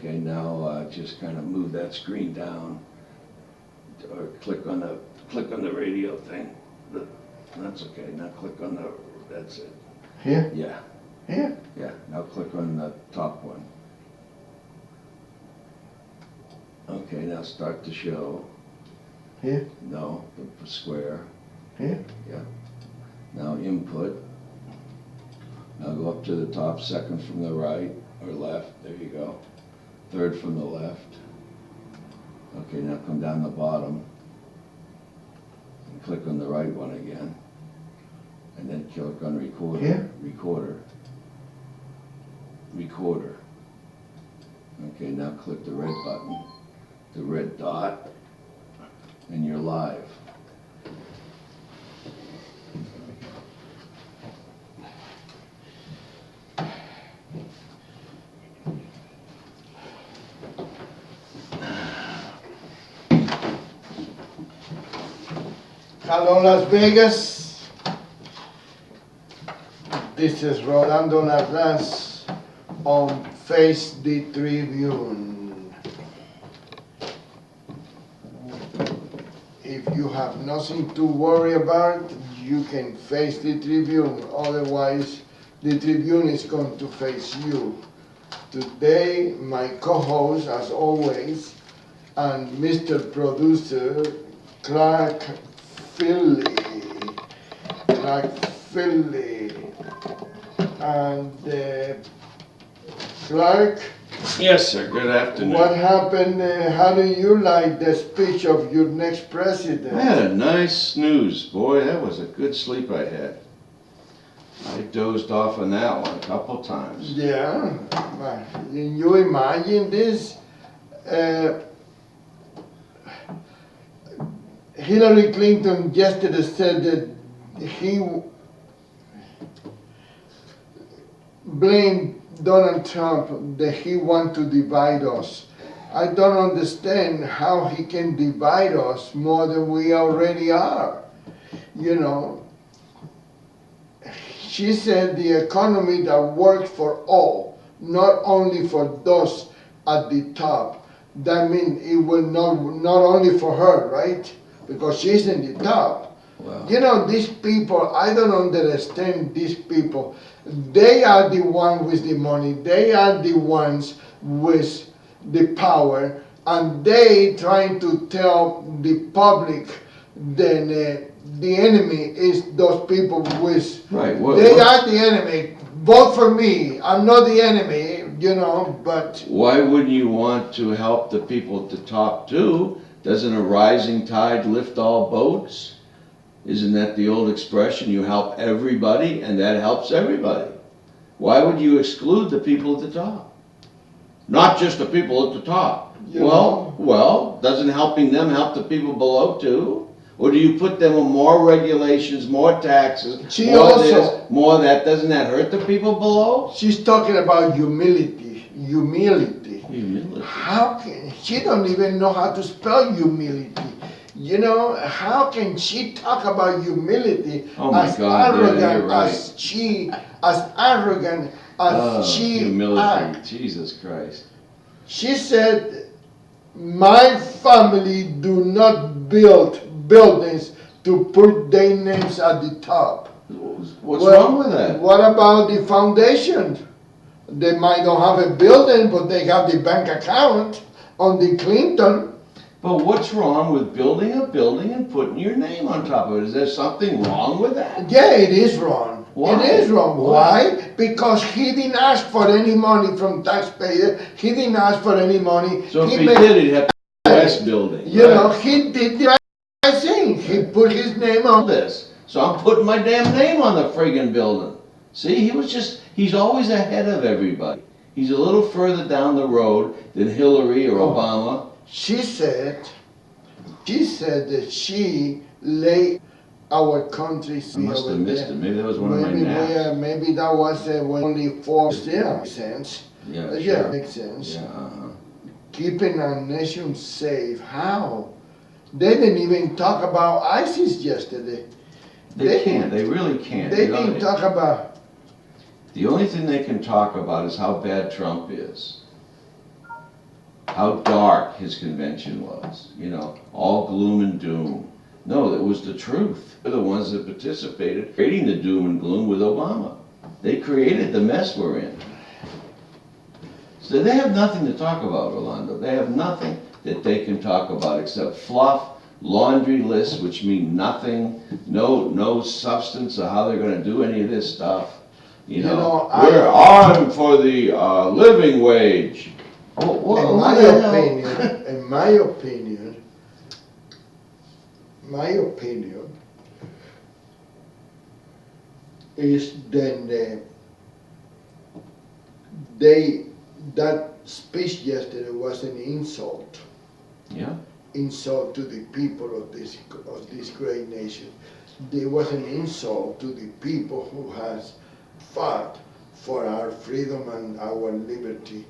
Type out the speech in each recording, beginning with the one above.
Okay, now just kind of move that screen down, or click on the radio thing. That's okay. Now click on the. That's it. Here? Yeah. Here? Yeah. Now click on the top one. Okay. Now start the show. Here? No, the square. Here? Yeah. Now input. Now go up to the top, second from the right or left. There you go. Third from the left. Okay, now come down the bottom and click on the right one again. And then click on recorder. Here? Recorder. Recorder. Okay, now click the red button, the red dot, and you're live. Hello, Las Vegas. This is Rolando Narras on Face the Tribune. If you have nothing to worry about, you can face the Tribune. Otherwise, the Tribune is going to face you. Today, my co-host, as always, and Mr. Producer, Clark Philly, and Clark. Yes, sir. Good afternoon. What happened? How do you like the speech of your next president? I had a nice snooze, boy. That was a good sleep I had. I dozed off on that one a couple times. Yeah, can you imagine this? Hillary Clinton yesterday said that he blamed Donald Trump that he wants to divide us. I don't understand how he can divide us more than we already are. You know, she said the economy that works for all, not only for those at the top. That means it will not only for her, right? Because she's in the top. Wow. You know, these people, I don't understand these people. They are the ones with the money. They are the ones with the power. And they trying to tell the public that the enemy is those people with... Right. They are the enemy. Vote for me. I'm not the enemy, you know, but... Why wouldn't you want to help the people at the top too? Doesn't a rising tide lift all boats? Isn't that the old expression? You help everybody and that helps everybody. Why would you exclude the people at the top? Not just the people at the top. Well, doesn't helping them help the people below too? Or do you put them on more regulations, more taxes, more this, more that? Doesn't that hurt the people below? She's talking about humility. Humility. How can she don't even know how to spell humility? You know, how can she talk about humility as arrogant as she humility. acts? Jesus Christ. She said, my family do not build buildings to put their names at the top. What's wrong with that? What about the foundation? They might not have a building, but they have the bank account on the Clinton. But what's wrong with building a building and putting your name on top of it? Is there something wrong with that? Yeah, it is wrong. Why? It is wrong. Why? Because he didn't ask for any money from taxpayers. He didn't ask for any money. So if he did, he'd have the West building. You know, he did the right thing. He put his name on this. So I'm putting my damn name on the friggin' building. See, he's always ahead of everybody. He's a little further down the road than Hillary or Obama. She said that she laid our country. I must have missed it. Maybe that was one of my naps. Maybe that was only 4. Still makes sense. Yeah, sure. Yeah, makes sense. Yeah, Keeping our nation safe. How? They didn't even talk about ISIS yesterday. They can't. They really can't. They didn't talk about. The only thing they can talk about is how bad Trump is. how dark his convention was, you know, all gloom and doom. No, it was the truth. They're the ones that participated creating the doom and gloom with Obama. They created the mess we're in. So they have nothing to talk about, Rolando. They have nothing that they can talk about except fluff, laundry lists, which mean nothing, no substance of how they're gonna do any of this stuff. You know, we're on for the living wage. In my opinion, is then that speech yesterday was an insult. Yeah. Insult to the people of this great nation. There was an insult to the people who has fought for our freedom and our liberty.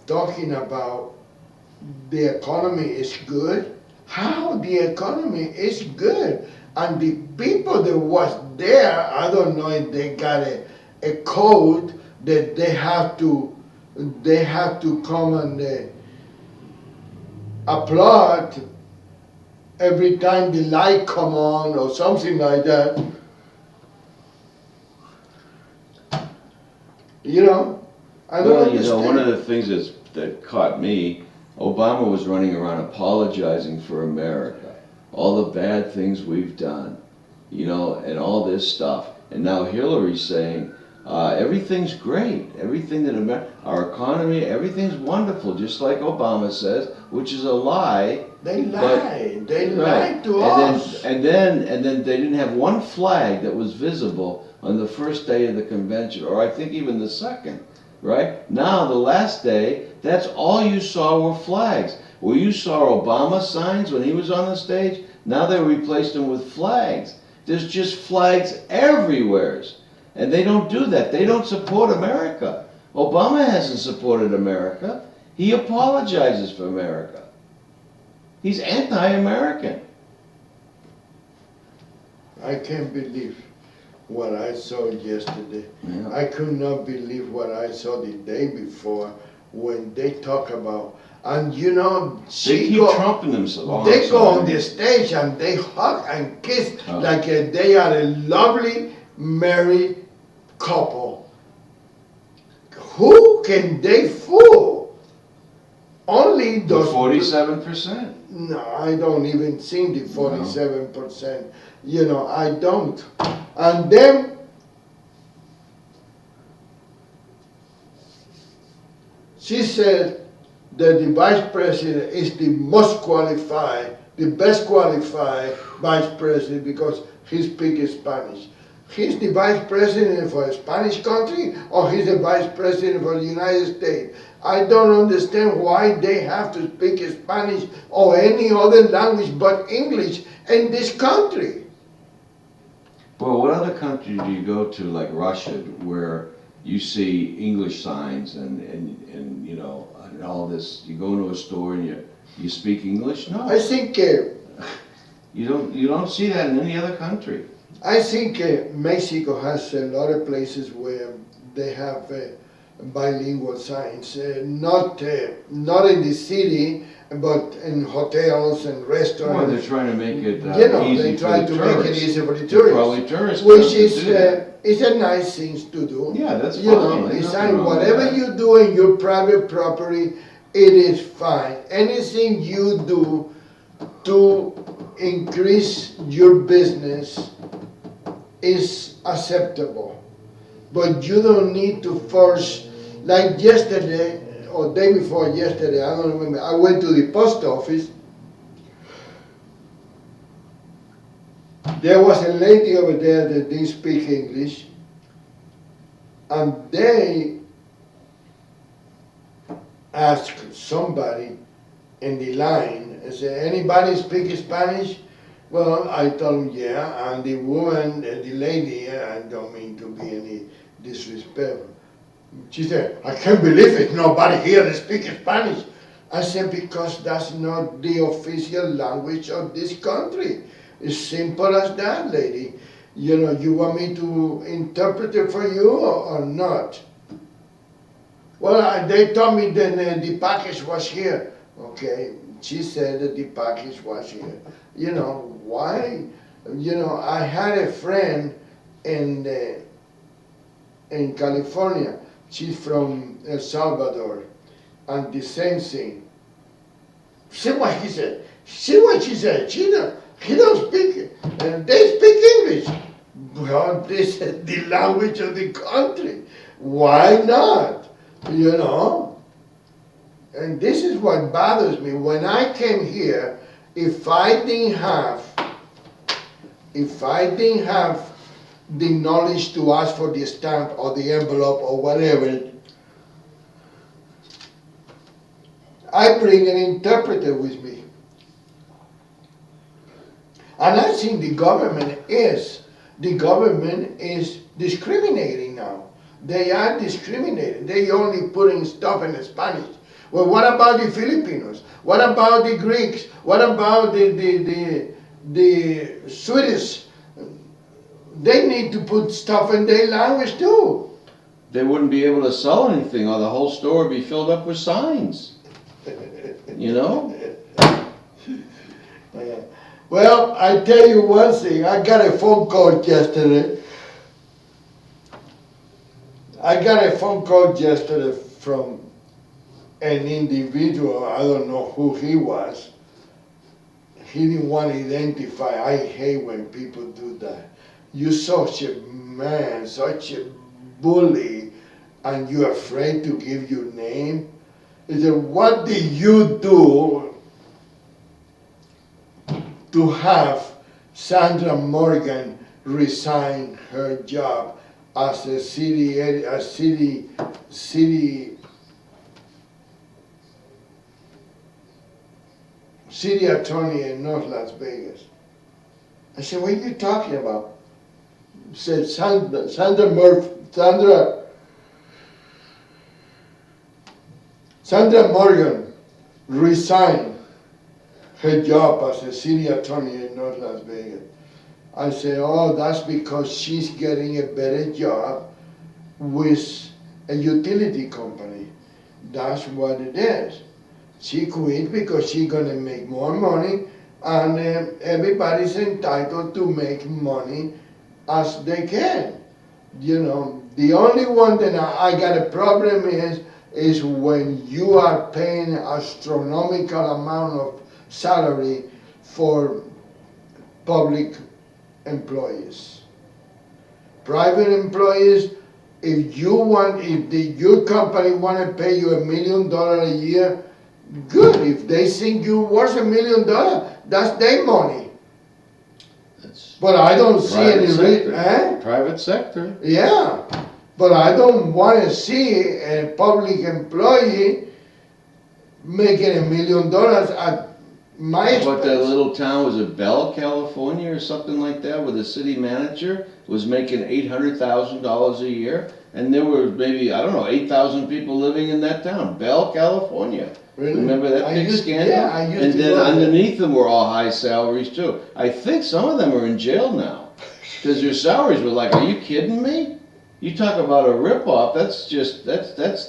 Talking about the economy is good. How the economy is good? And the people that was there, I don't know if they got a code that they have to come and applaud every time the light come on or something like that. You know, I don't Well, you understand. know, one of the things that caught me, Obama was running around apologizing for America, all the bad things we've done, you know, and all this stuff. And now Hillary's saying, everything's great, everything that our economy, everything's wonderful, just like Obama says, which is a lie. They lied. They lied to us. And then they didn't have one flag that was visible on the first day of the convention, or I think even the second, right? Now, the last day, that's all you saw were flags. Well, you saw Obama signs when he was on the stage. Now they replaced them with flags. There's just flags everywhere. And they don't do that. They don't support America. Obama hasn't supported America. He apologizes for America. He's anti-American. I can't believe what I saw yesterday. Yeah. I could not believe what I saw the day before when they talk about, and you know, They keep trumping themselves. they go on the stage and they hug and kiss like they are a lovely married couple. Who can they fool? Only The those 47%. No, I don't even think the 47%. You know, I don't. And then she said that the vice president is the most qualified, the best qualified vice president because he speaks Spanish. He's the vice president for a Spanish country or he's the vice president for the United States. I don't understand why they have to speak Spanish or any other language but English in this country. Well, what other country do you go to, like Russia, where you see English signs and you know, and all this? You go into a store and you speak English? No. I think You don't see that in any other country. I think Mexico has a lot of places where they have bilingual signs, not in the city, but in hotels and restaurants. Well, they're trying to make it easy they try to make it easy for the They're tourists. probably tourists. Which is it's a nice thing to do. Yeah, that's fine. You know, design whatever you do in your private property, it is fine. Anything you do to increase your business is acceptable. But you don't need to force, like yesterday, or day before yesterday, I don't remember, I went to the post office. There was a lady over there that didn't speak English, and they asked somebody in the line, I said, anybody speak Spanish? Well, I told them, yeah, and the woman, the lady, I don't mean to be any disrespectful, she said, I can't believe it, nobody here that speaks Spanish. I said, because that's not the official language of this country. It's simple as that, lady. You know, you want me to interpret it for you or not? Well, they told me that the package was here. Okay, she said that the package was here. You know why? You know, I had a friend in in California. She's from El Salvador, and the same thing. See what he said. See what she said. He don't speak it. They speak English. Well, this is the language of the country. Why not? You know? And this is what bothers me. When I came here, if I didn't have the knowledge to ask for the stamp or the envelope or whatever, I bring an interpreter with me. And I think the government is discriminating now. They are discriminating. They only putting stuff in Spanish. Well, what about the Filipinos? What about the Greeks? What about the Swedish? They need to put stuff in their language too. They wouldn't be able to sell anything, or the whole store would be filled up with signs. You know? Well, I tell you one thing. I got a phone call yesterday. From an individual. I don't know who he was. He didn't want to identify. I hate when people do that. You're such a man, such a bully, and you're afraid to give your name. He said, what did you do to have Sandra Morgan resign her job as a city attorney in North Las Vegas? I said, what are you talking about? He said, Sandra Morgan resigned her job as a city attorney in North Las Vegas. I said, oh, that's because she's getting a better job with a utility company. That's what it is. She quit because she's gonna make more money, and everybody's entitled to make money as they can. You know, the only one that I got a problem is when you are paying astronomical amount of salary for public employees. Private employees, if your company want to pay you $1 million a year, good. If they think you're worth $1 million, that's their money. But I don't see any reason. Private sector. Yeah, but I don't want to see a public employee making $1 million at my expense. But that little town, was it Bell, California, or something like that, where the city manager was making $800,000 a year, and there were maybe, I don't know, 8,000 people living in that town, Bell, California. Really? Remember that big scandal? Yeah, I used and to then know underneath them were all high salaries too. I think some of them are in jail now, because their salaries were like, are you kidding me? You talk about a ripoff, that's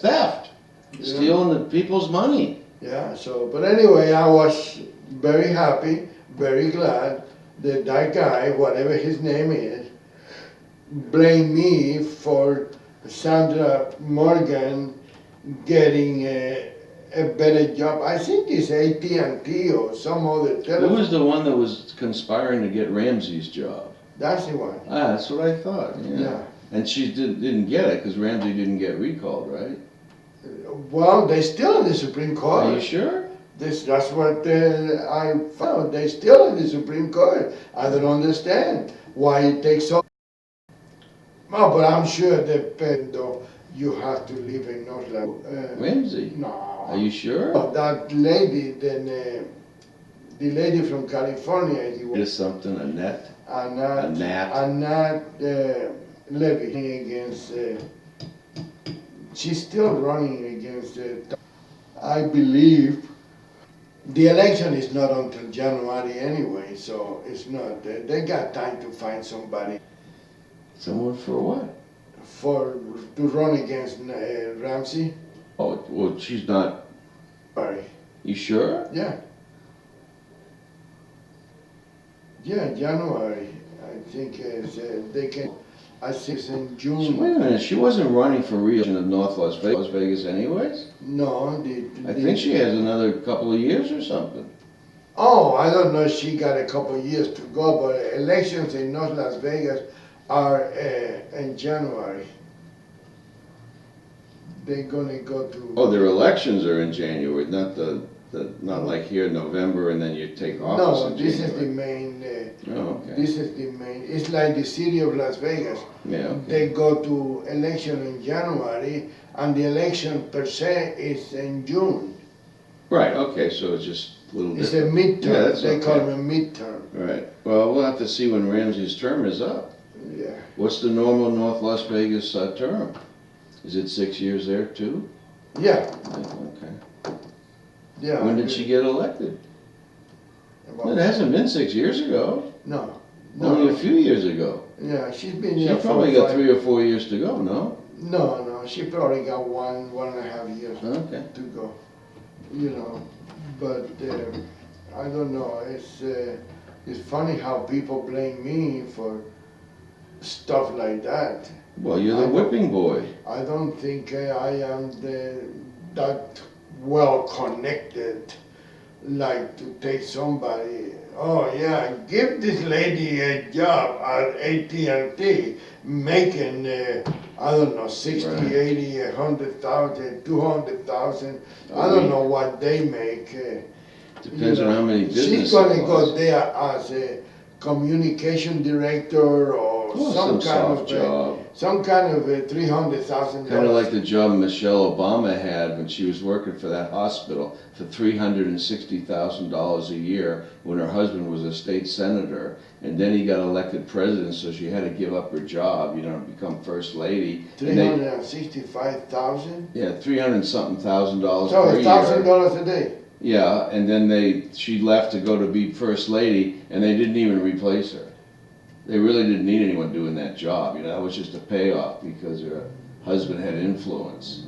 theft. Yeah. Stealing the people's money. Yeah, so, but anyway, I was very happy, very glad that that guy, whatever his name is, blamed me for Sandra Morgan getting a better job. I think it's AT&T or some other telephone. Who was the one that was conspiring to get Ramsey's job? That's the one. Ah, that's what I thought, yeah. And she didn't get it, because Ramsey didn't get recalled, right? Well, they're still in the Supreme Court. Are you sure? That's what I found. They're still in the Supreme Court. I don't understand why it takes so. No, but I'm sure that though you have to live in North Ramsey? No. Are you sure? Oh, that lady, then the lady from California. Is something, Annette? Annette Levy against. She's still running against. I believe. The election is not until January anyway, so it's not. They got time to find somebody. Someone for what? To run against Ramsey. Oh, well, she's not, January. you sure? Yeah. Yeah, January. I think they can. I think it's in Wait June. a minute, she wasn't running for re-election in North Las Vegas anyways? No, I think she has another couple of years or something. Oh, I don't know. She got a couple of years to go, but elections in North Las Vegas are in January. They're gonna go to. Oh, their elections are in January, not like here in November and then you take office No, in this is the January. main. Oh, okay. This is the main. It's like the city of Las Vegas. Yeah, okay. They go to election in January, and the election per se is in June. Right, okay, so it's just a little It's a different. midterm. Yeah, that's They call okay. it a midterm. Right, well, we'll have to see when Ramsey's term is up. Yeah. What's the normal North Las Vegas term? Is it 6 years there too? Yeah. Okay. Yeah. When did she get elected? About- It hasn't been 6 years ago, No. only a few years ago. Yeah, she's been She here probably for got 5 3 or 4 years to go, no? No, she probably got one and a half years Okay. to go. You know, but I don't know. It's funny how people blame me for stuff like that. Well, you're the I don't- whipping boy. I don't think I am that well connected, like to take somebody. Oh yeah, give this lady a job at AT&T, making I don't know 60, Right. 80, 100,000, 200,000. I don't know what they make. Depends on how many business She's gonna it go was. there as a communication director or Well, some kind soft of job. some kind of a $300,000. Kind of like the job Michelle Obama had when she was working for that hospital for $360,000 a year when her husband was a state senator. And then he got elected president, so she had to give up her job, you know, to become first lady. And they- 365,000. Yeah, 300 something thousand dollars So per year. $1,000 a day. Yeah, and then she left to go to be first lady, and they didn't even replace her. They really didn't need anyone doing that job, you know, that was just a payoff because her husband had influence.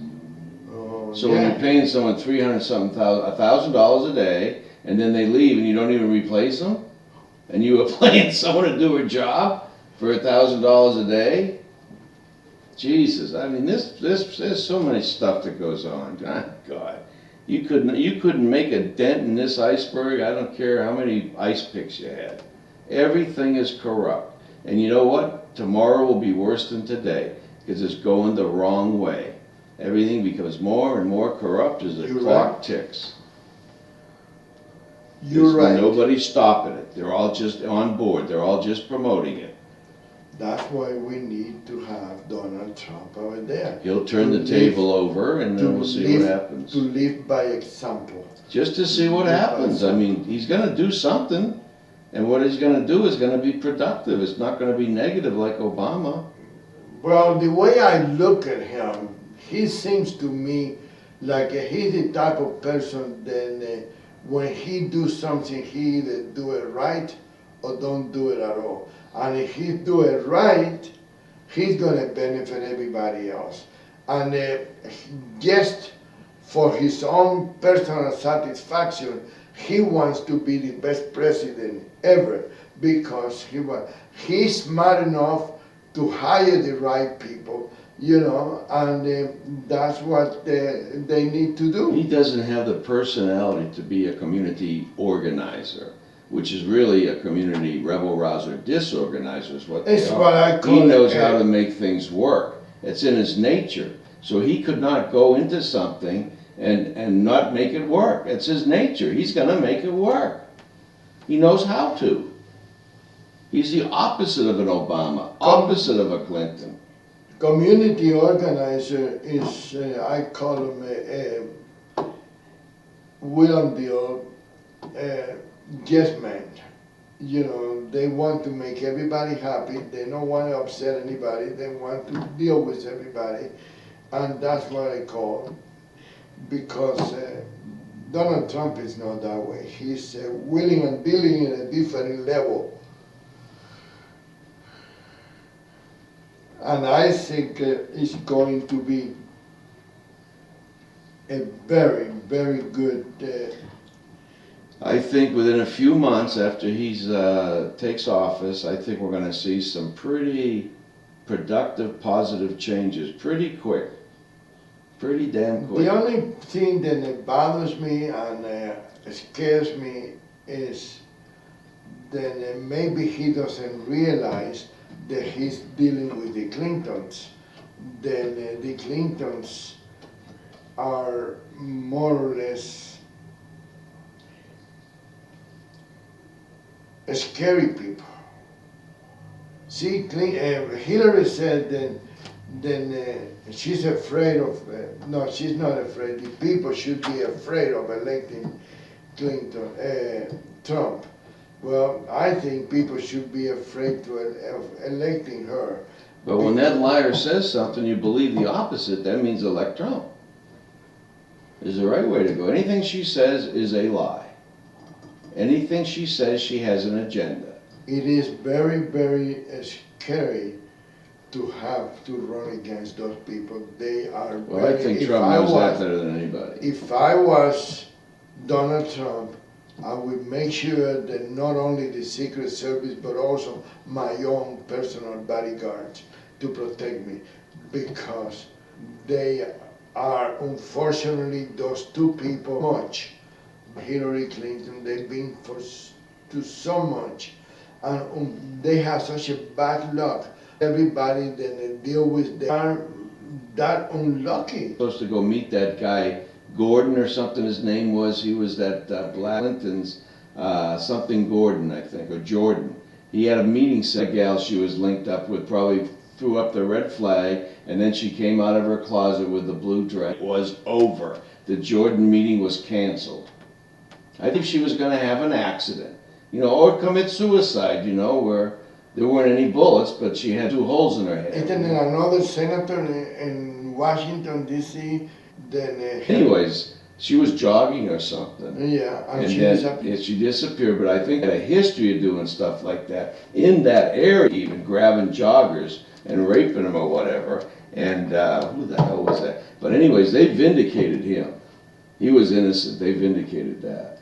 Oh, So when yeah. you're paying someone 300 something $1,000 a day, and then they leave and you don't even replace them, and you were paying someone to do her job for $1,000 a day, Jesus, I mean, there's so many stuff that goes on. God, you couldn't make a dent in this iceberg. I don't care how many ice picks you had. Everything is corrupt, and you know what? Tomorrow will be worse than today because it's going the wrong way. Everything becomes more and more corrupt as the You're clock right. ticks. You're There's- right. Nobody's stopping it. They're all just on board. They're all just promoting it. That's why we need to have Donald Trump over there. He'll turn To the live- table over, and to then we'll see live- what happens. To live by example. Just to see what happens. I mean, he's gonna do something, and what he's gonna do is gonna be productive. It's not gonna be negative like Obama. Well, the way I look at him, he seems to me like he's the type of person that when he do something, he either do it right or don't do it at all. And if he do it right, he's gonna benefit everybody else. And just for his own personal satisfaction, he wants to be the best president ever because he's smart enough to hire the right people, you know, and that's what they need to do. He doesn't have the personality to be a community organizer, which is really a community rebel rouser disorganizer is what they It's are. what I call He knows it, how to make things work. It's in his nature. So he could not go into something and not make it work. It's his nature. He's gonna make it work. He knows how to. He's the opposite of an Obama, opposite of a Clinton. Community organizer is, I call him a will and deal, yes man. You know, they want to make everybody happy. They don't want to upset anybody. They want to deal with everybody. And that's what I call, because Donald Trump is not that way. He's willing and dealing in a different level. And I think it's going to be a very, very good. I think within a few months after he's takes office, I think we're going to see some pretty productive, positive changes pretty quick, pretty damn quick. The only thing that bothers me and scares me is that maybe he doesn't realize that he's dealing with the Clintons. Then the Clintons are more or less scary people. See, Hillary said then she's afraid of, no, she's not afraid. The people should be afraid of electing Trump. Well, I think people should be afraid of electing her. But when that liar says something, you believe the opposite, that means elect Trump. Is the right way to go. Anything she says is a lie. Anything she says, she has an agenda. It is very, very scary to have to run against those people. They are. Well, I think Trump knows that better than anybody. If I was Donald Trump, I would make sure that not only the Secret Service, but also my own personal bodyguards to protect me, because they are, unfortunately, those two people much. Hillary Clinton, they've been to so much, and they have such a bad luck. Everybody that they deal with, they are that unlucky. Supposed to go meet that guy, Gordon or something his name was. He was that Black Clinton's, something Gordon, I think, or Jordan. He had a meeting, said gal she was linked up with probably threw up the red flag, and then she came out of her closet with the blue dress. It was over. The Jordan meeting was canceled. I think she was going to have an accident, or commit suicide, where there weren't any bullets, but she had 2 holes in her head. Isn't there another senator in Washington, D.C.? Anyways, she was jogging or something. Yeah, and she disappeared, but I think had a history of doing stuff like that in that area, even grabbing joggers and raping them or whatever. And who the hell was that? But anyways, they vindicated him. He was innocent. They vindicated that.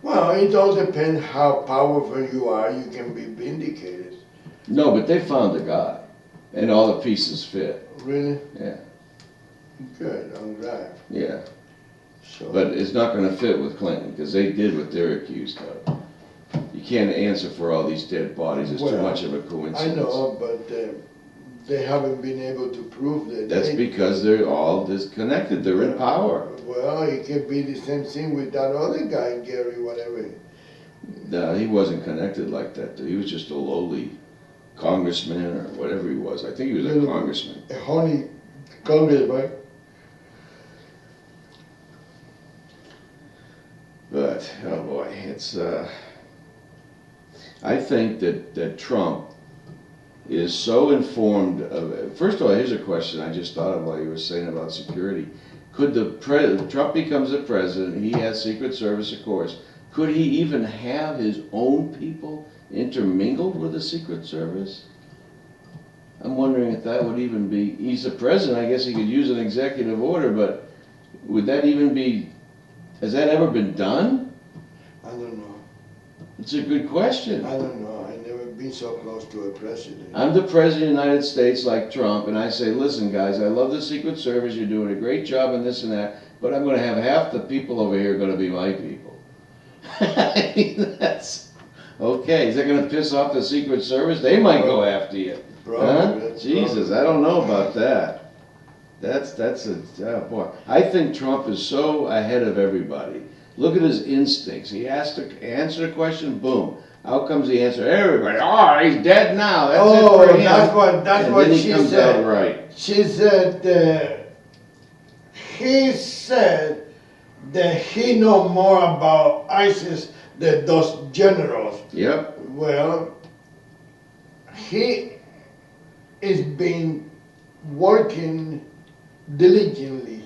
Well, it all depends how powerful you are. You can be vindicated. No, but they found the guy, and all the pieces fit. Really? Yeah. Good, I'm glad. Yeah. So. But it's not going to fit with Clinton, because they did what they're accused of. You can't answer for all these dead bodies. It's too much of a coincidence. I know, but they haven't been able to prove that. That's because they're all disconnected. They're in power. Well, it could be the same thing with that other guy, Gary, whatever. No, he wasn't connected like that. He was just a lowly congressman or whatever he was. I think he was a congressman. A honey congressman. But, oh boy, it's, I think that Trump is so informed of, first of all, here's a question I just thought of while you were saying about security. Could Trump becomes the president, he has Secret Service, of course, could he even have his own people intermingled with the Secret Service? I'm wondering if that would even be, he's the president, I guess he could use an executive order, but would that even be, has that ever been done? I don't know. It's a good question. I don't know. I've never been so close to a president. I'm the president of the United States like Trump, and I say, listen guys, I love the Secret Service, you're doing a great job in this and that, but I'm going to have half the people over here going to be my people. I mean, that's, okay, is that going to piss off the Secret Service? They might go after you. Huh? Jesus, I don't know about that. That's a, oh boy. I think Trump is so ahead of everybody. Look at his instincts. He has to answer the question, boom. Out comes the answer. Everybody, oh, he's dead now. That's it for him. That's what she said. Right. She said, he said that he know more about ISIS than those generals. Yep. Well, he is been working diligently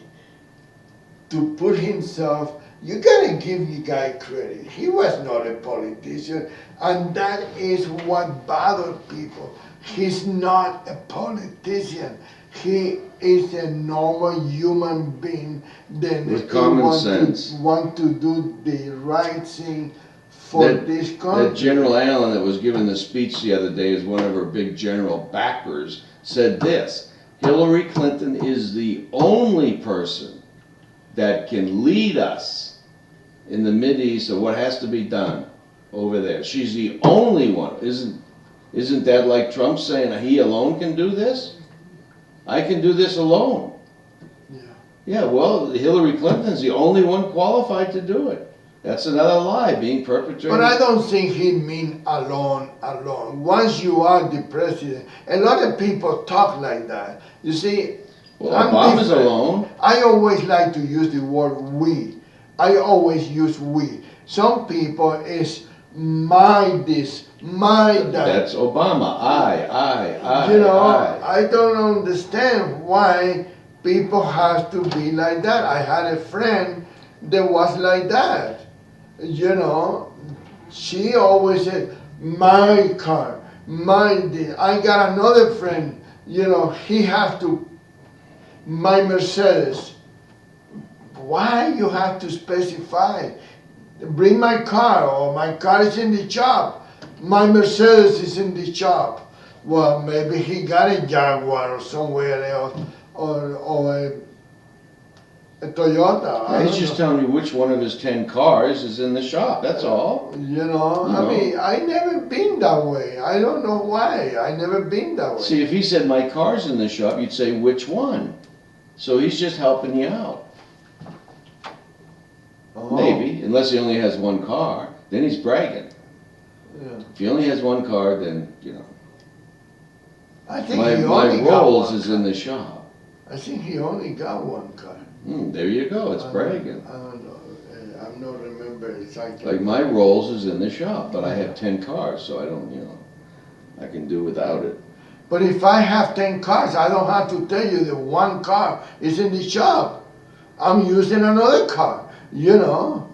to put himself. You gotta give the guy credit. He was not a politician, and that is what bothered people. He's not a politician. he is a normal human being, then With he common sense. want to do the right thing for this country. That General Allen that was giving the speech the other day as one of her big general backers said this: Hillary Clinton is the only person that can lead us in the Mideast of what has to be done over there. She's the only one. Isn't that like Trump saying he alone can do this? I can do this alone. Yeah. Yeah, well, Hillary Clinton's the only one qualified to do it. That's another lie being perpetrated. But I don't think he mean alone. Once you are the president, a lot of people talk like that. You see, Well, I'm Obama's different. alone. I always like to use the word we. I always use we. Some people is my this, my that. That's Obama. I. You know, I don't understand why people have to be like that. I had a friend that was like that. You know, she always said, my car, my this. I got another friend, you know, he has to, my Mercedes. Why you have to specify? Bring my car, or my car is in the shop. My Mercedes is in the shop. Well, maybe he got a Jaguar or somewhere else, or a Toyota. I He's don't just know. telling you which one of his 10 cars is in the shop. That's all. You know, You I know. mean, I never been that way. I don't know why. I never been that way. See, if he said my car's in the shop, you'd say which one. So he's just helping you out. Oh, Maybe, unless he only has one car. Then he's bragging. Yeah. If he only has one car, then, you know. I think My he only got Rolls one is car. in the shop. I think he only got one car. There you go, it's I don't- bragging. I don't know. I'm not remember exactly. Like my Rolls is in the shop, but I have 10 cars, so I don't, you know, I can do without it. But if I have 10 cars, I don't have to tell you that one car is in the shop. I'm using another car, you know.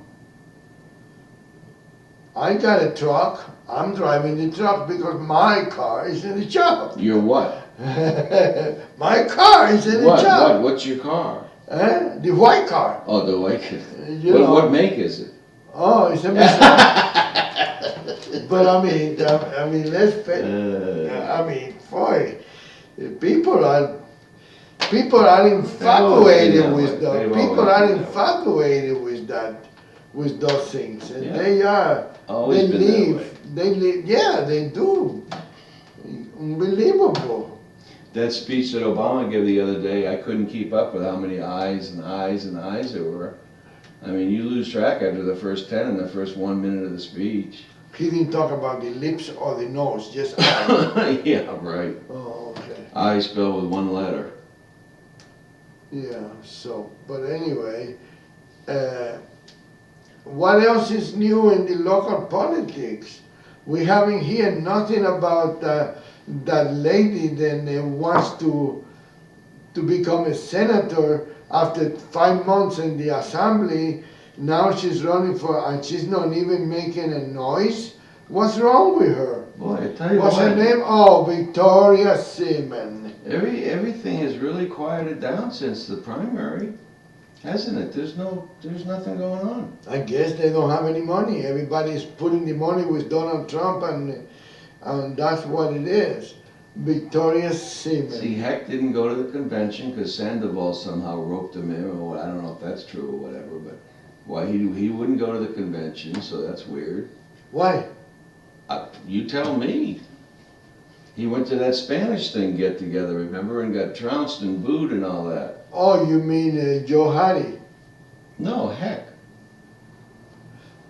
I got a truck. I'm driving the truck because my car is in the shop. You're what? My car is in the shop. What's your car? The white car. Oh, the white. You know. What make is it? Oh, it's a Mercedes. But I mean, let's face. I mean, boy, people are infatuated with that. People are infatuated with those things, and Yeah. they are. Always They been that live. way. They live. Yeah, they do. Unbelievable. That speech that Obama gave the other day, I couldn't keep up with how many eyes and eyes and eyes there were. I mean, you lose track after the first 10 and the first 1 minute of the speech. He didn't talk about the lips or the nose, just eyes. Yeah, right. Oh, okay. I spelled with one letter. Yeah, so, but anyway, what else is new in the local politics? We haven't heard nothing about that lady that wants to become a senator after 5 months in the assembly. Now she's running for, and she's not even making a noise. What's wrong with her? Boy, I tell you What's her what, name? Oh, Victoria Seaman. everything has really quieted down since the primary, hasn't it? There's nothing going on. I guess they don't have any money. Everybody's putting the money with Donald Trump, and that's what it is. Victoria Seaman. See, Heck didn't go to the convention because Sandoval somehow roped him in, or I don't know if that's true or whatever, but why he wouldn't go to the convention, so that's weird. Why? You tell me. He went to that Spanish thing get together, remember, and got trounced and booed and all that. Oh, you mean Joe Hattie? No, Heck.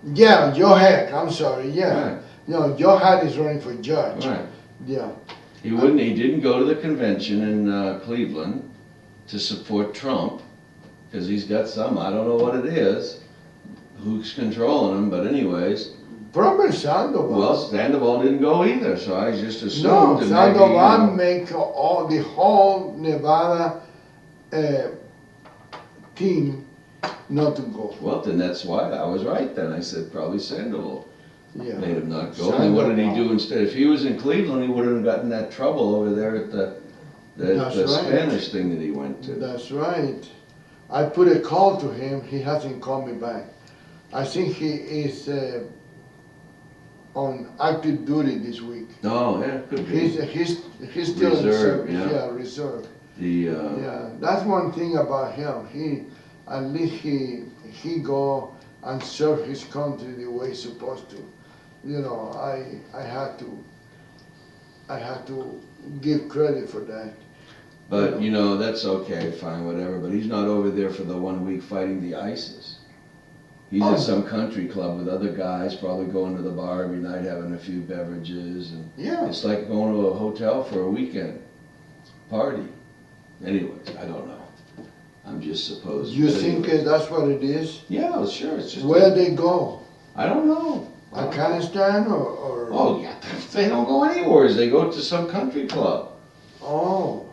Yeah, Joe Heck. I'm sorry. Yeah. Right. No, Joe Hattie's running for judge. Right. Yeah. He didn't go to the convention in Cleveland to support Trump, because he's got some, I don't know what it is, who's controlling him, but anyways. Probably Sandoval. Well, Sandoval didn't go either, so I just assumed. No, that Sandoval maybe, make all the whole Nevada team not to go. Well, then that's why I was right then. I said probably Sandoval Yeah. made him not go. And what did he Sandoval. do instead? If he was in Cleveland, he wouldn't have gotten that trouble over there at That's the right. Spanish thing that he went to. That's right. I put a call to him. He hasn't called me back. I think he is on active duty this week. Oh, yeah, could be. He's still in Reserve, service. yeah. Yeah, reserve. The, Yeah, that's one thing about him. He at least he go and serve his country the way he's supposed to. You know, I had to give credit for that. but, you know, that's okay, fine, whatever, but he's not over there for the 1 week fighting the ISIS. He's Oh, at some country club with other guys, probably going to the bar every night, having a few beverages, and Yeah. it's like going to a hotel for a weekend party. Anyways, I don't know. I'm just supposed. You think that's what it is? Yeah, well, sure, it's just. Where they go? I don't know. Afghanistan or? Oh, yeah, they don't go anywhere, they go to some country club. Oh,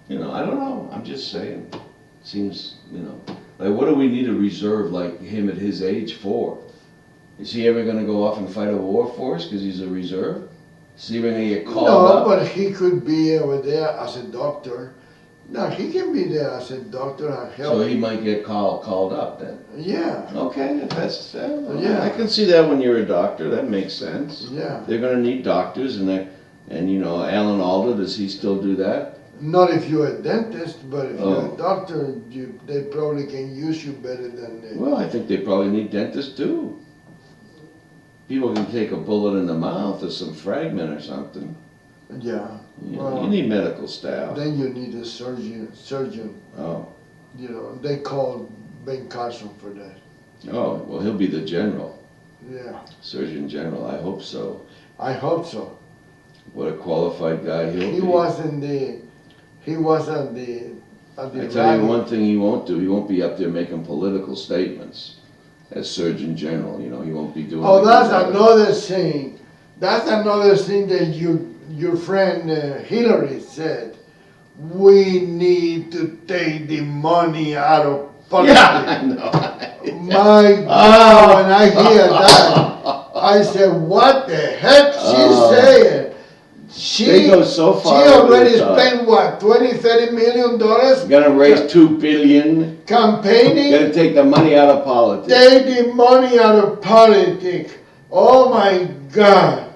You know, I don't know, I'm just saying. Seems, you know, like what do we need a reserve like him at his age for? Is he ever gonna go off and fight a war for us because he's a reserve? Is he ever gonna get called no, up? but he could be over there as a doctor. No, he can be there as a doctor and help. So he might get called up then? Yeah, Okay, if that's, Yeah. I can see that when you're a doctor, that makes sense. yeah. They're gonna need doctors and you know, Alan Alda, does he still do that? Not if you're a dentist, but if you're Oh. a doctor, they probably can use you better than they. Well, I think they probably need dentists too. People can take a bullet in the mouth or some fragment or something. Yeah. You know, Well, you need medical staff. Then you need a surgeon. Oh, You know, they call Ben Carson for that. oh, well, he'll be the general, Yeah, Surgeon General, I hope so. I hope so. What a qualified guy he'll be. He was at the I tell you one thing he won't do, he won't be up there making political statements as Surgeon General, you know, he won't be doing. Oh, like that's that. another thing. That's another thing that your friend Hillary said. We need to take the money out of politics. Yeah, I know. My God, when I hear that, I said, what the heck she's saying? They go so far She over already the top. spent what, $20-30 million Gonna raise $2 billion, campaigning? gonna take the money out of politics. Take the money out of politics. Oh my God.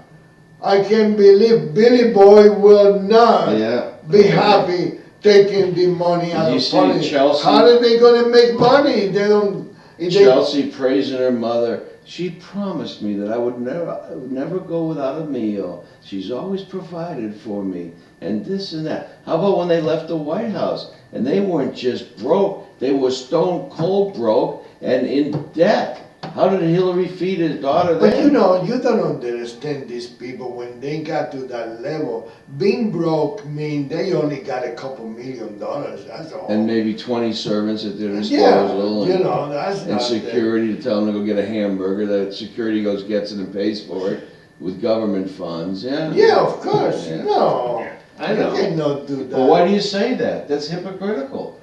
I can't believe Billy Boy will not Yeah. be happy taking the money out Did you of see politics. Chelsea? How are they gonna make money? They don't. if they- Chelsea praising her mother. She promised me that I would never go without a meal. She's always provided for me, and this and that. How about when they left the White House and they weren't just broke, they were stone cold broke and in debt? How did Hillary feed his daughter But then? you know, you don't understand these people when they got to that level. Being broke mean they only got a couple $1 million, that's all. And maybe 20 servants at their Yeah, disposal. you know, that's And not security to tell them to go get a hamburger, that security goes, gets it and pays for it with government funds, yeah. Yeah, of course. Yeah. No, I know. you cannot do that. Well, why do you say that? That's hypocritical.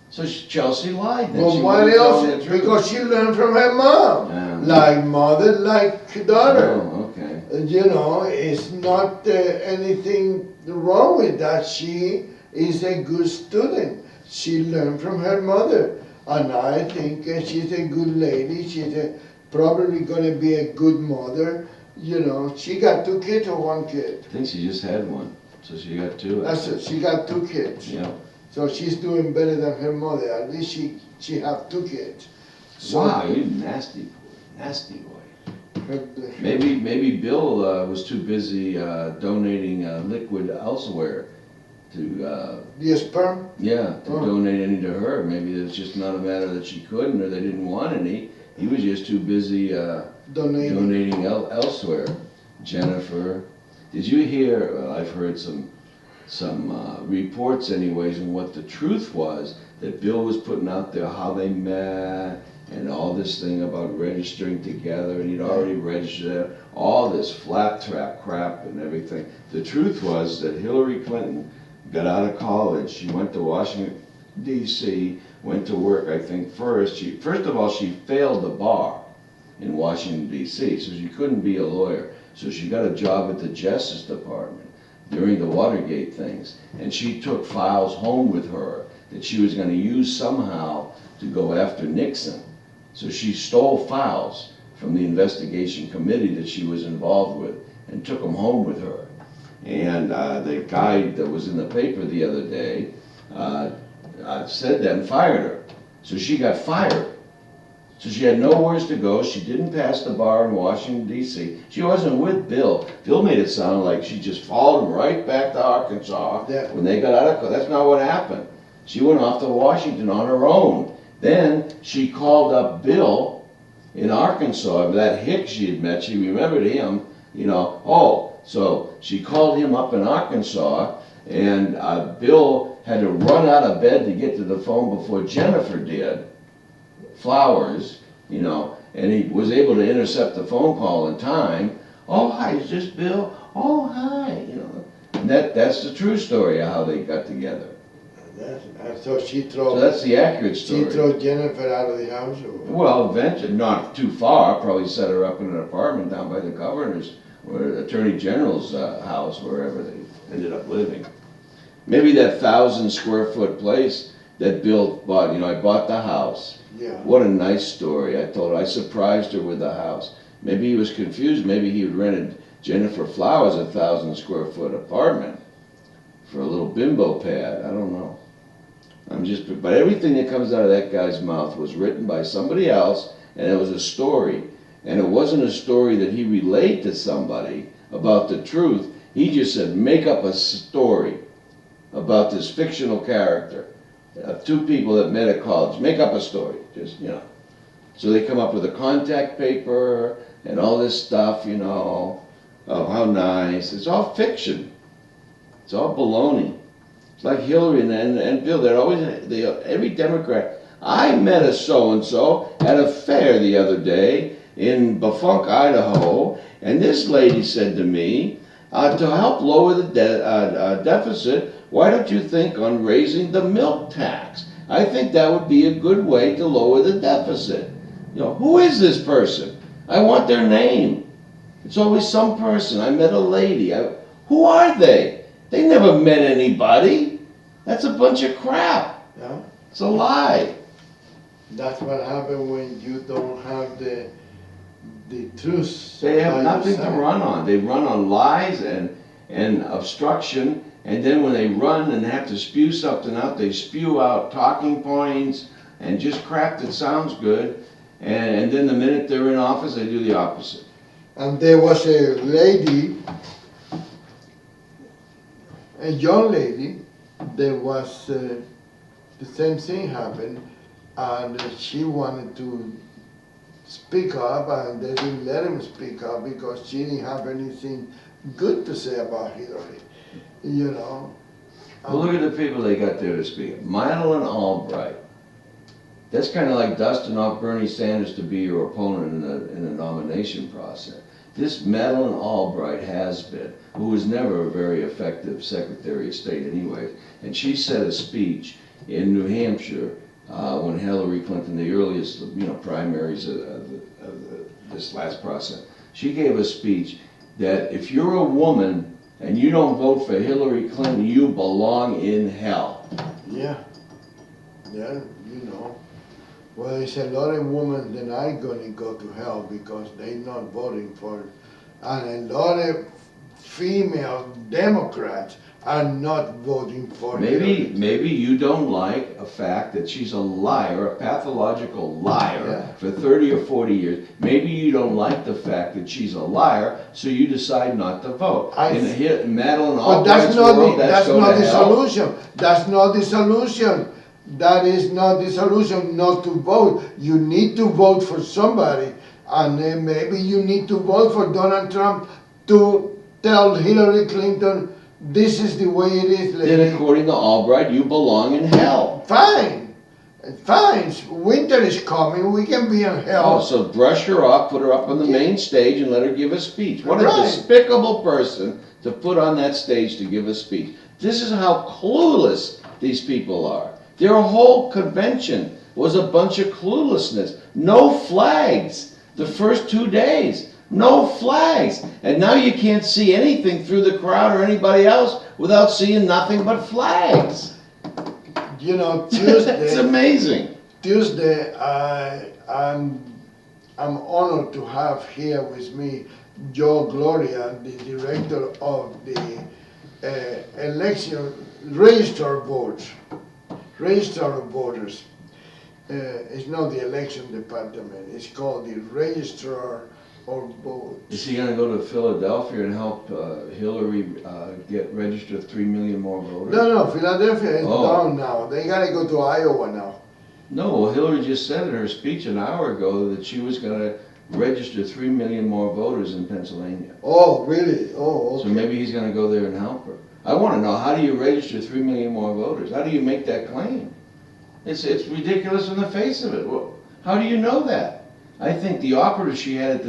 So Chelsea lied then. Well, She what wasn't else? telling the truth. Because she learned from her mom. Yeah. Like mother, like daughter. Oh, okay. You know, it's not anything wrong with that. She is a good student. She learned from her mother. And I think she's a good lady. She's probably going to be a good mother. You know, she got 2 kids or 1 kid. I think she just had one, so she got 2. That's it. She got 2 kids. Yeah. So she's doing better than her mother. At least she have 2 kids. So Wow, you nasty boy, nasty boy. her- Maybe Bill was too busy donating liquid elsewhere to, the sperm. to Oh. donate any to her. Maybe it's just not a matter that she couldn't or they didn't want any. He was just too busy donating elsewhere. Jennifer, did you hear? Well, I've heard some reports, anyways, and what the truth was that Bill was putting out there how they met and all this thing about registering together, and he'd already registered all this flat trap crap and everything. The truth was that Hillary Clinton got out of college. She went to Washington D.C. Went to work. I think first of all she failed the bar in Washington D.C., so she couldn't be a lawyer. So she got a job at the Justice Department. during the Watergate things. And she took files home with her that she was gonna use somehow to go after Nixon. So she stole files from the investigation committee that she was involved with and took them home with her. And the guy that was in the paper the other day said that and fired her. So she got fired. So she had nowhere to go. She didn't pass the bar in Washington, D.C. She wasn't with Bill. Bill made it sound like she just followed him right back to Arkansas when they got out of. That's not what happened. She went off to Washington on her own. Then she called up Bill in Arkansas, that hick she had met. She remembered him, you know. Oh, so she called him up in Arkansas, and Bill had to run out of bed to get to the phone before Jennifer did. Flowers, you know, and he was able to intercept the phone call in time. Oh, hi, is this Bill? Oh, hi, you know. And that's the true story of how they got together. So So that's the accurate story. She threw Jennifer out of the house? Or? Well, eventually, not too far, probably set her up in an apartment down by the governor's, or Attorney General's house, wherever they ended up living. Maybe that 1,000-square-foot place that Bill bought, you know, I bought the house. Yeah. What a nice story. I told her, I surprised her with the house. Maybe he was confused. Maybe he had rented Jennifer Flowers a 1,000-square-foot apartment for a little bimbo pad. I don't know. But everything that comes out of that guy's mouth was written by somebody else, and it was a story. And it wasn't a story that he relayed to somebody about the truth. He just said, make up a story about this fictional character. Two people that met at college, make up a story, just, you know. So they come up with a contact paper and all this stuff, you know. Oh, how nice. It's all fiction. It's all baloney. It's like Hillary and Bill, every Democrat. I met a so-and-so at a fair the other day in Befunk, Idaho, and this lady said to me, to help lower the deficit, why don't you think on raising the milk tax? I think that would be a good way to lower the deficit. You know, who is this person? I want their name. It's always some person. I met a lady. Who are they? They never met anybody. That's a bunch of crap. Yeah. It's a lie. That's what happens when you don't have the truth. They have nothing to run on. They run on lies and obstruction. And then when they run and have to spew something out, they spew out talking points and just crap that sounds good. And then the minute they're in office, they do the opposite. And there was a lady, a young lady, there was the same thing happened, and she wanted to speak up, and they didn't let him speak up because she didn't have anything good to say about Hillary. You know. Well, look at the people they got there to speak. Madeleine Albright. That's kind of like dusting off Bernie Sanders to be your opponent in the nomination process. This Madeleine Albright has-been, who was never a very effective Secretary of State anyway, and she said a speech in New Hampshire when Hillary Clinton, the earliest primaries of this last process. She gave a speech that if you're a woman and you don't vote for Hillary Clinton, you belong in hell. Yeah, you know. Well, there's a lot of women that are going to go to hell because they're not voting for it. And a lot of female Democrats are not voting for Hillary. Maybe you don't like a fact that she's a liar, a pathological liar for 30 or 40 years. Maybe you don't like the fact that she's a liar, so you decide not to vote. In Madeleine Albright's world, that's not the solution. That's not the solution. That is not the solution, not to vote. You need to vote for somebody, and then maybe you need to vote for Donald Trump to tell Hillary Clinton, this is the way it is, lady. Then according to Albright, you belong in hell. Fine. Fine. Winter is coming. We can be in hell. Oh, so brush her off, put her up on the main stage, and let her give a speech. What a despicable person to put on that stage to give a speech. This is how clueless these people are. Their whole convention was a bunch of cluelessness. No flags the first 2 days. No flags. And now you can't see anything through the crowd or anybody else without seeing nothing but flags. You know, It's Tuesday, amazing. Tuesday, I'm honored to have here with me Joe Gloria, the director of the election register votes, register of voters. It's not the election department, it's called the registrar of votes. Is he gonna go to Philadelphia and help Hillary get registered 3 million more voters? No, Philadelphia is Oh. down now. They gotta go to Iowa now. No, well, Hillary just said in her speech an hour ago that she was gonna register 3 million more voters in Pennsylvania. Oh, really? Oh, okay. So maybe he's gonna go there and help her. I wanna know, how do you register 3 million more voters? How do you make that claim? It's ridiculous in the face of it. Well, how do you know that? I think the operative she had at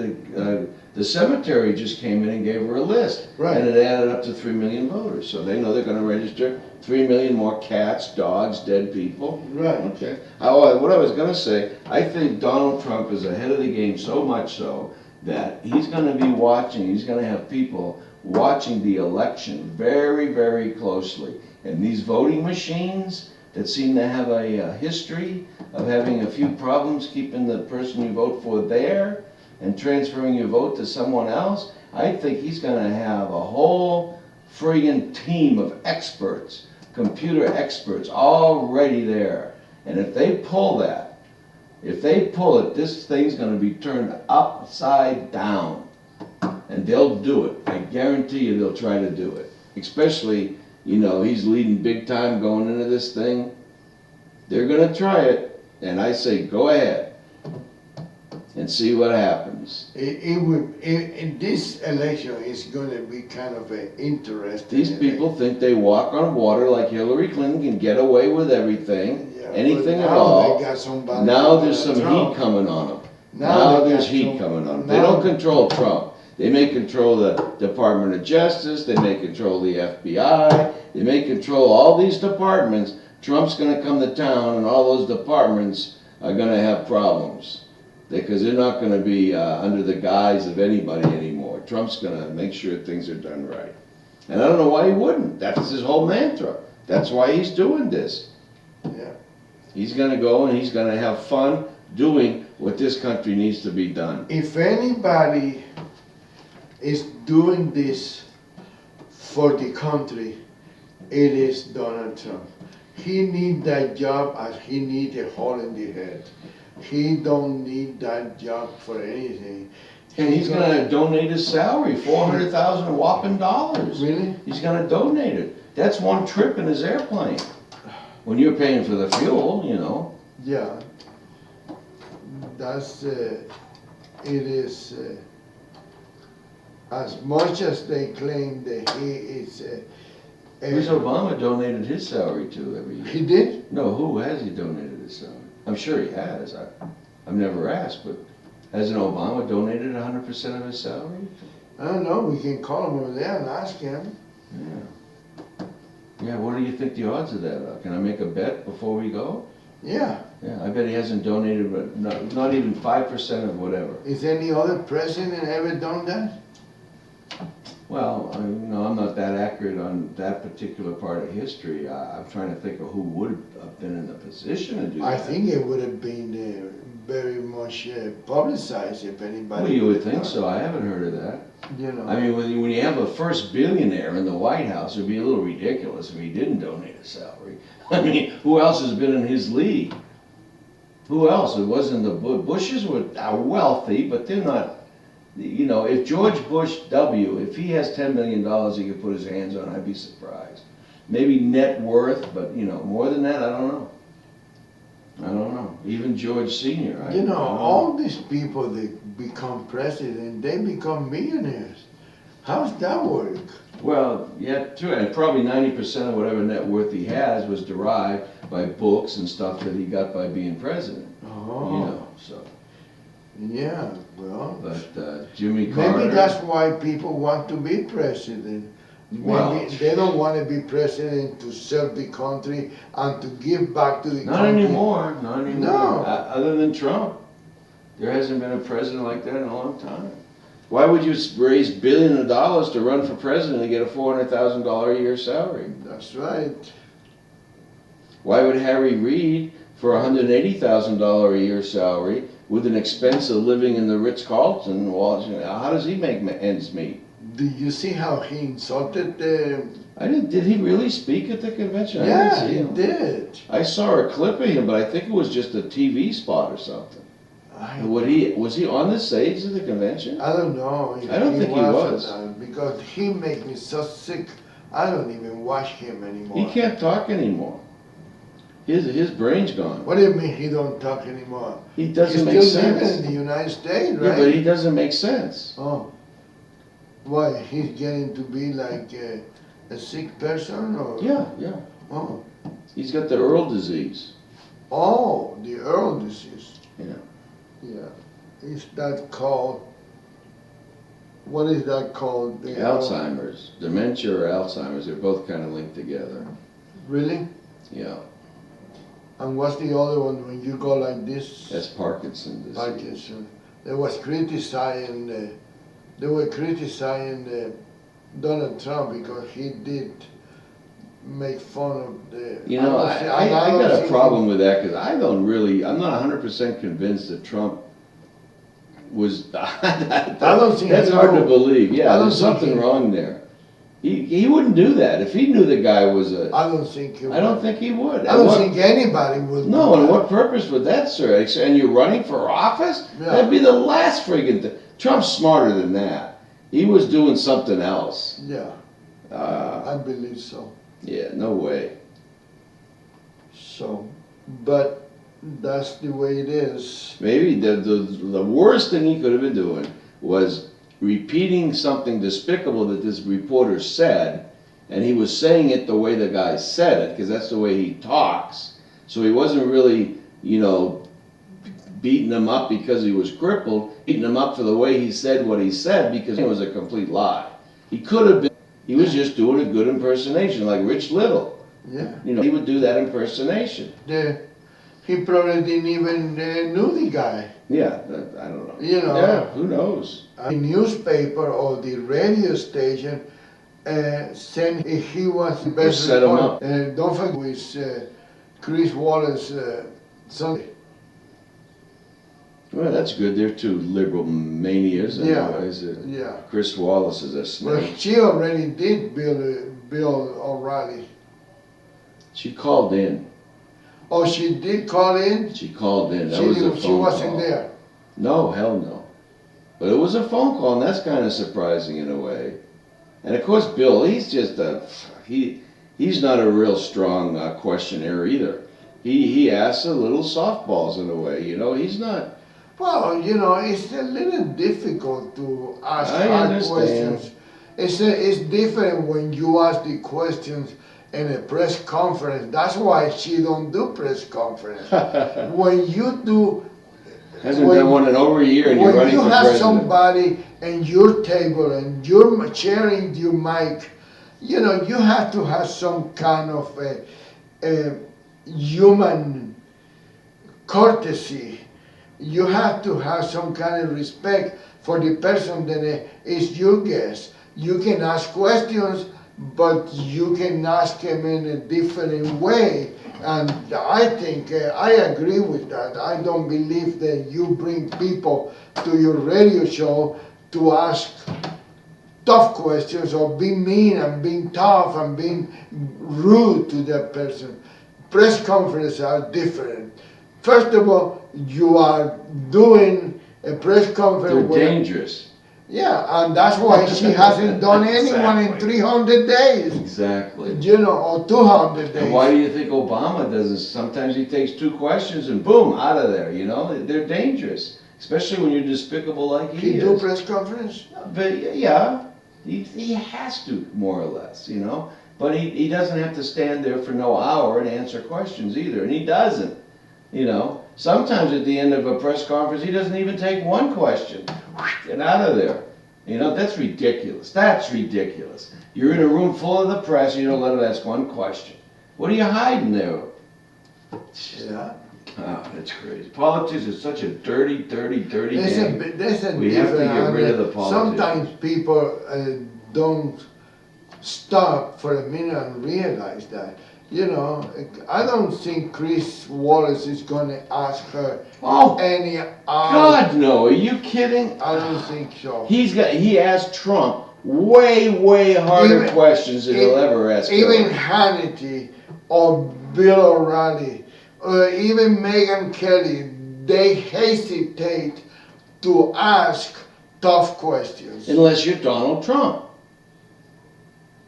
the cemetery just came in and gave her a list. Right. And it added up to 3 million voters. So they know they're gonna register 3 million more cats, dogs, dead people. Right. Okay. What I was gonna say, I think Donald Trump is ahead of the game so much so that he's gonna be watching, he's gonna have people watching the election very, very closely. And these voting machines that seem to have a history of having a few problems keeping the person you vote for there and transferring your vote to someone else, I think he's gonna have a whole friggin' team of experts, computer experts, already there. And if they pull that, if they pull it, this thing's gonna be turned upside down. And they'll do it. I guarantee you they'll try to do it. Especially, you know, he's leading big time going into this thing. They're gonna try it. And I say, go ahead and see what happens. This election is going to be kind of an interesting. These people think they walk on water like Hillary Clinton can get away with everything, Yeah, anything but at now all. they got somebody Now like there's some Trump. heat coming on them. Now Now they there's got heat some- coming on them. now- They don't control Trump. They may control the Department of Justice, they may control the FBI, they may control all these departments. Trump's gonna come to town and all those departments are gonna have problems. Because they're not gonna be under the guise of anybody anymore. Trump's gonna make sure things are done right. And I don't know why he wouldn't. That's his whole mantra. That's why he's doing this. Yeah. He's gonna go and he's gonna have fun doing what this country needs to be done. If anybody is doing this for the country, it is Donald Trump. He need that job as he need a hole in the head. He don't need that job for anything. And he's gonna donate his salary, $400,000 whopping dollars. Really? He's gonna donate it. That's one trip in his airplane. When you're paying for the fuel, you know. Yeah. That's, it is, as much as they claim that he is, Who's Obama donated his salary to every year? he did? No, who has he donated his salary? I'm sure he has. I've never asked, but hasn't Obama donated 100% of his salary? I don't know, we can call him over there and ask him. Yeah. Yeah, what do you think the odds of that are? Can I make a bet before we go? Yeah. Yeah, I bet he hasn't donated, but not even 5% of whatever. Is any other president ever done that? Well, I'm not that accurate on that particular part of history. I'm trying to think of who would have been in the position to do that. I think it would have been very much publicized if anybody. Well, you would did think that. so. I haven't heard of that. You know. I mean, when you have a first billionaire in the White House, it'd be a little ridiculous if he didn't donate a salary. I mean, who else has been in his league? Who else? It wasn't the Bushes are wealthy, but they're not. You know, if George Bush W, if he has $10 million he could put his hands on, I'd be surprised. Maybe net worth, but you know, more than that, I don't know. I don't know. Even George Senior. You know, all these people that become president, they become millionaires. How's that work? Well, yeah, true, and probably 90% of whatever net worth he has was derived by books and stuff that he got by being president. Oh. You know, so. Yeah, well. But Jimmy Carter. Maybe that's why people want to be president. Maybe Well, they don't want to be president to serve the country and to give back to the not country. anymore, not anymore. No. Other than Trump. There hasn't been a president like that in a long time. Why would you raise billions of dollars to run for president and get a $400,000 a year salary? That's right. Why would Harry Reid, for a $180,000 a year salary, with an expense of living in the Ritz-Carlton, how does he make ends meet? Do you see how he insulted Did he really speak at the convention? I Yeah, didn't see he him. did. I saw a clip of him, but I think it was just a TV spot or something. Was he on the stage of the convention? I don't know. I don't think he was. Because he makes me so sick. I don't even watch him anymore. He can't talk anymore. His brain's gone. What do you mean he don't talk anymore? He doesn't make He's still sense. living in the United States, Yeah, right? but he doesn't make sense. Oh. Why? He's getting to be like a sick person? Or? Yeah. Oh. He's got the Earl disease. Oh, the Earl disease. Yeah. Yeah. Is that called, what is that called? Alzheimer's. Dementia or Alzheimer's, they're both kind of linked together. Really? Yeah. And what's the other one when you go like this? That's Parkinson's disease. Parkinson. They were criticizing Donald Trump because he did make fun of the. You know, I got a problem with that because I'm not 100% convinced that Trump was. I don't think that's he hard to would. believe. Yeah, I don't there's think something he- wrong there. He wouldn't do that if he knew the guy was a. I don't think he would. I don't think he would. I don't think anybody would. No, do and that. what purpose would that serve? And you're running for office? Yeah. That'd be the last friggin' thing. Trump's smarter than that. He was doing something else. Yeah, I believe so. Yeah, no way. So, but that's the way it is. Maybe the worst thing he could have been doing was repeating something despicable that this reporter said, and he was saying it the way the guy said it, because that's the way he talks. So he wasn't really, beating him up because he was crippled, beating him up for the way he said what he said, because it was a complete lie. He could have been, he was just doing a good impersonation, like Rich Little. Yeah. He would do that impersonation. He probably didn't even knew the guy. Yeah, I don't know. Yeah, who knows? The newspaper or the radio station said he was the best set him reporter. up. Don't forget with Chris Wallace Sunday. Well, that's good. They're two liberal manias. Anyways. Yeah. Chris Wallace is a Well, snake. she already did Bill O'Reilly. She called in. Oh, she did call in? She called in. That was a phone She wasn't call. there. No, hell no. But it was a phone call, and that's kind of surprising in a way. And of course, Bill, he's just he's not a real strong questionnaire either. He asks a little softballs in a way. He's not. Well, it's a little difficult to ask I hard understand. questions. It's different when you ask the questions in a press conference. That's why she don't do press conference. When you do, Hasn't done one in over a year, and you're when running you for have president. somebody and your table and you're sharing your mic, you have to have some kind of a human courtesy. You have to have some kind of respect for the person that is your guest. You can ask questions, but you can ask him in a different way. And I think, I agree with that. I don't believe that you bring people to your radio show to ask tough questions or be mean and being tough and being rude to that person. Press conferences are different. First of all, you are doing a press conference. They're dangerous. Yeah, and that's why she hasn't done anyone in 300 days. Exactly. Or 200 days. And why do you think Obama doesn't? Sometimes he takes two questions and boom, out of there. They're dangerous, especially when you're despicable like he He is. do press conference? But yeah, he has to, more or less, But he doesn't have to stand there for no hour and answer questions either, and he doesn't. Sometimes at the end of a press conference, he doesn't even take one question. Get out of there. That's ridiculous. That's ridiculous. You're in a room full of the press, and you don't let them ask one question. What are you hiding there? Yeah. Oh, it's crazy. Politics is such a dirty game. There's a We have to get rid of the different- politics. Sometimes people don't stop for a minute and realize that. You know, I don't think Chris Wallace is going to ask her Oh, any. God, no. Are you kidding? I don't think so. He asked Trump way harder Even- questions than he'll ever ask Even Hillary. Hannity or Bill O'Reilly or even Megyn Kelly, they hesitate to ask tough questions. Unless you're Donald Trump.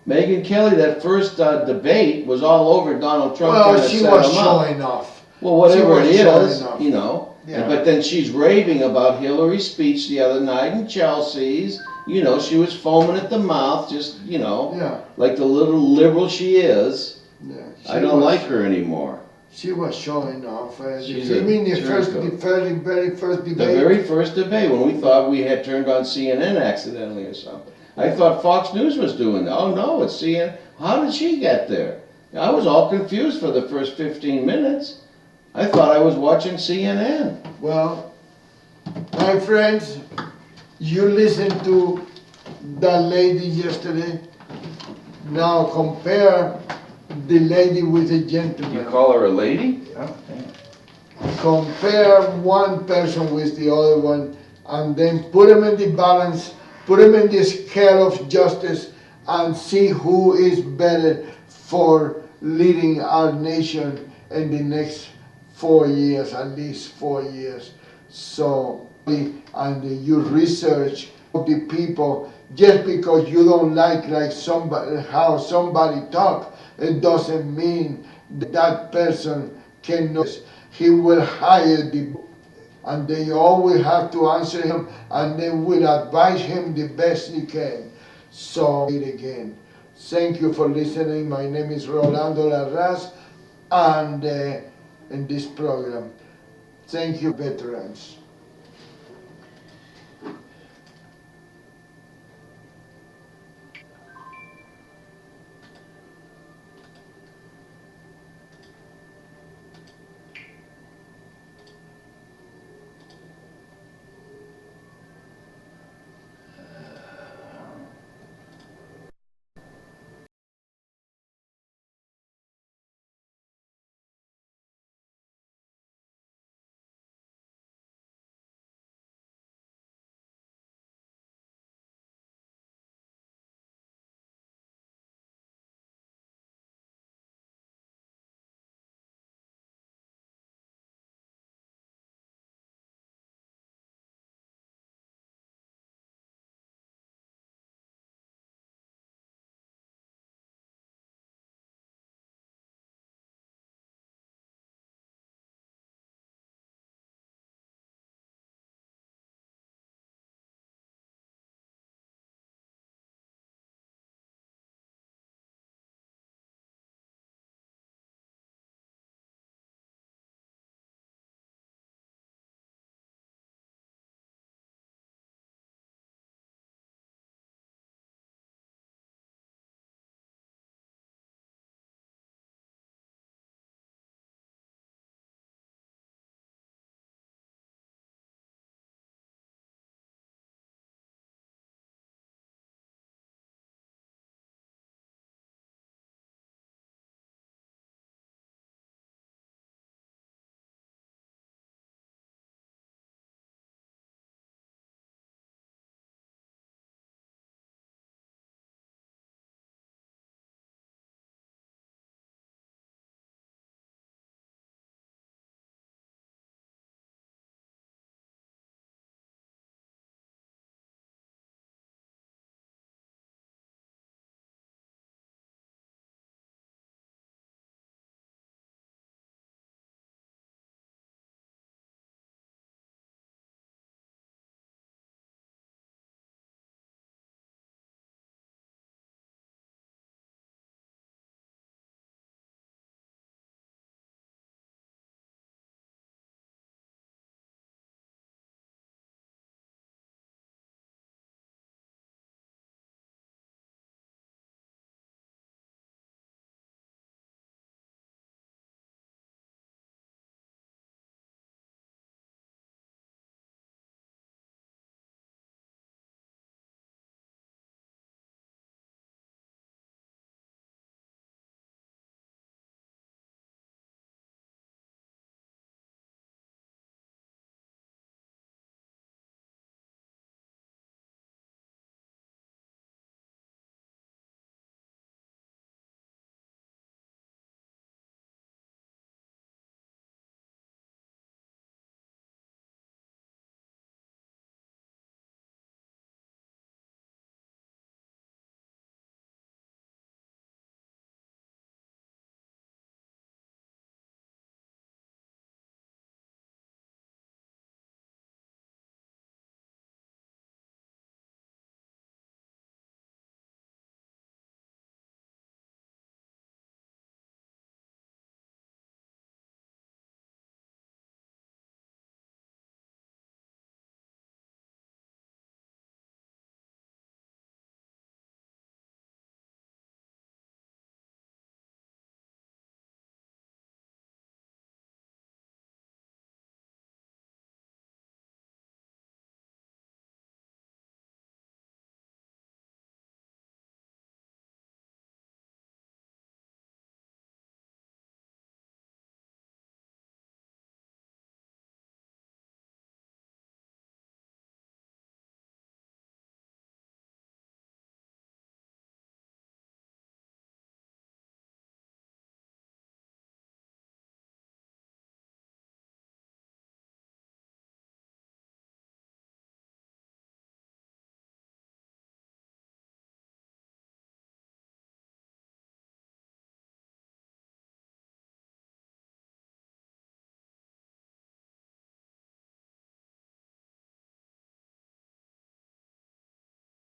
Megyn Kelly, that first debate was all over Donald Trump trying Well, to she set was him up. showing off. Well, whatever She it was showing is, off. you know. Yeah. But then she's raving about Hillary's speech the other night in Chelsea's. You know, she was foaming at the mouth, just, you know, Yeah, like the little liberal she is. yeah. I don't like her anymore. She was showing off. She's You a mean the turncoat. very first The debate? very first debate, when we thought we had turned on CNN accidentally or something. I thought Fox News was doing that. Oh no, it's CNN. How did she get there? I was all confused for the first 15 minutes. I thought I was watching CNN. Well, my friends, you listened to that lady yesterday. Now compare the lady with the gentleman. call her a lady? Compare one person with the other one, and then put them in the balance, put them in the scale of justice, and see who is better for leading our nation in the next 4 years, at least 4 years. So, and you research the people. Just because you don't like somebody, how somebody talk, it doesn't mean that person cannot. He will hire the, and they always have to answer him, and they will advise him the best he can. So, again, thank you for listening. My name is Rolando Larraz, and in this program, thank you, veterans.